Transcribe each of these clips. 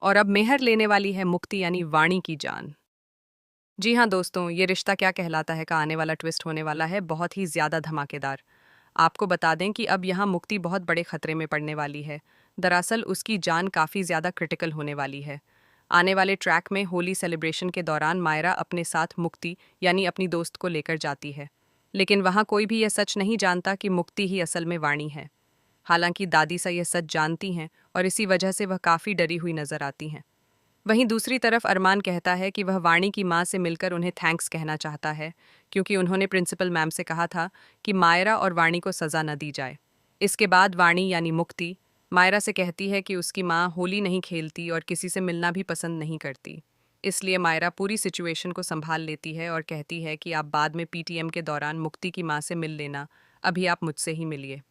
और अब मेहर लेने वाली है मुक्ति यानी वाणी की जान। जी हाँ दोस्तों, ये रिश्ता क्या कहलाता है का आने वाला ट्विस्ट होने वाला है बहुत ही ज़्यादा धमाकेदार। आपको बता दें कि अब यहाँ मुक्ति बहुत बड़े खतरे में पड़ने वाली है। दरअसल उसकी जान काफ़ी ज़्यादा क्रिटिकल होने वाली है। आने वाले ट्रैक में होली सेलिब्रेशन के दौरान मायरा अपने साथ मुक्ति यानी अपनी दोस्त को लेकर जाती है। लेकिन वहाँ कोई भी यह सच नहीं जानता कि मुक्ति ही असल में वाणी है। हालांकि दादी सा यह सच जानती हैं और इसी वजह से वह काफ़ी डरी हुई नजर आती हैं। वहीं दूसरी तरफ अरमान कहता है कि वह वाणी की माँ से मिलकर उन्हें थैंक्स कहना चाहता है, क्योंकि उन्होंने प्रिंसिपल मैम से कहा था कि मायरा और वाणी को सज़ा न दी जाए। इसके बाद वाणी यानी मुक्ति मायरा से कहती है कि उसकी माँ होली नहीं खेलती और किसी से मिलना भी पसंद नहीं करती। इसलिए मायरा पूरी सिचुएशन को संभाल लेती है और कहती है कि आप बाद में पीटीएम के दौरान मुक्ति की माँ से मिल लेना, अभी आप मुझसे ही मिलिए।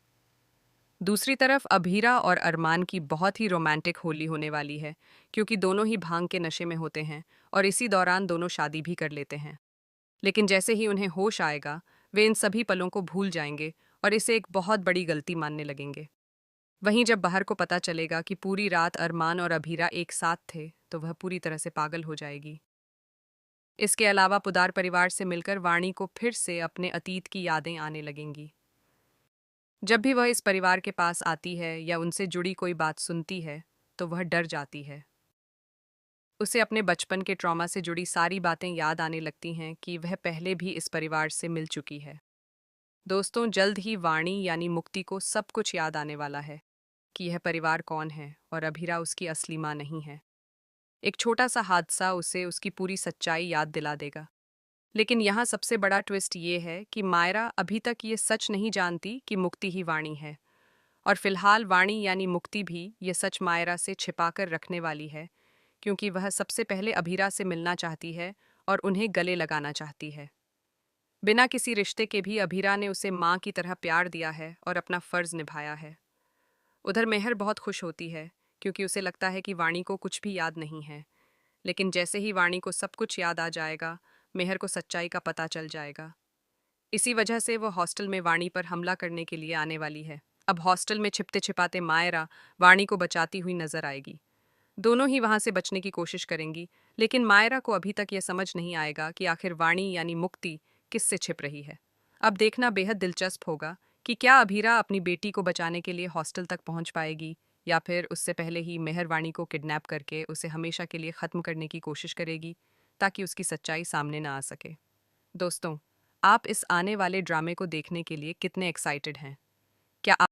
दूसरी तरफ अभीरा और अरमान की बहुत ही रोमांटिक होली होने वाली है, क्योंकि दोनों ही भांग के नशे में होते हैं और इसी दौरान दोनों शादी भी कर लेते हैं। लेकिन जैसे ही उन्हें होश आएगा, वे इन सभी पलों को भूल जाएंगे और इसे एक बहुत बड़ी गलती मानने लगेंगे। वहीं जब बाहर को पता चलेगा कि पूरी रात अरमान और अभीरा एक साथ थे, तो वह पूरी तरह से पागल हो जाएगी। इसके अलावा पुदार परिवार से मिलकर वाणी को फिर से अपने अतीत की यादें आने लगेंगी। जब भी वह इस परिवार के पास आती है या उनसे जुड़ी कोई बात सुनती है, तो वह डर जाती है। उसे अपने बचपन के ट्रॉमा से जुड़ी सारी बातें याद आने लगती हैं कि वह पहले भी इस परिवार से मिल चुकी है। दोस्तों, जल्द ही वाणी यानी मुक्ति को सब कुछ याद आने वाला है कि यह परिवार कौन है और अभीरा उसकी असली माँ नहीं है। एक छोटा सा हादसा उसे उसकी पूरी सच्चाई याद दिला देगा। लेकिन यहाँ सबसे बड़ा ट्विस्ट ये है कि मायरा अभी तक ये सच नहीं जानती कि मुक्ति ही वाणी है। और फिलहाल वाणी यानी मुक्ति भी ये सच मायरा से छिपाकर रखने वाली है, क्योंकि वह सबसे पहले अभीरा से मिलना चाहती है और उन्हें गले लगाना चाहती है। बिना किसी रिश्ते के भी अभीरा ने उसे माँ की तरह प्यार दिया है और अपना फर्ज निभाया है। उधर मेहर बहुत खुश होती है, क्योंकि उसे लगता है कि वाणी को कुछ भी याद नहीं है। लेकिन जैसे ही वाणी को सब कुछ याद आ जाएगा, मेहर को सच्चाई का पता चल जाएगा। इसी वजह से वो हॉस्टल में वाणी पर हमला करने के लिए आने वाली है। अब हॉस्टल में छिपते छिपाते मायरा वाणी को बचाती हुई नजर आएगी। दोनों ही वहां से बचने की कोशिश करेंगी, लेकिन मायरा को अभी तक यह समझ नहीं आएगा कि आखिर वाणी यानी मुक्ति किससे छिप रही है। अब देखना बेहद दिलचस्प होगा कि क्या अभीरा अपनी बेटी को बचाने के लिए हॉस्टल तक पहुंच पाएगी, या फिर उससे पहले ही मेहर वाणी को किडनैप करके उसे हमेशा के लिए खत्म करने की कोशिश करेगी, ताकि उसकी सच्चाई सामने ना आ सके। दोस्तों, आप इस आने वाले ड्रामे को देखने के लिए कितने एक्साइटेड हैं? क्या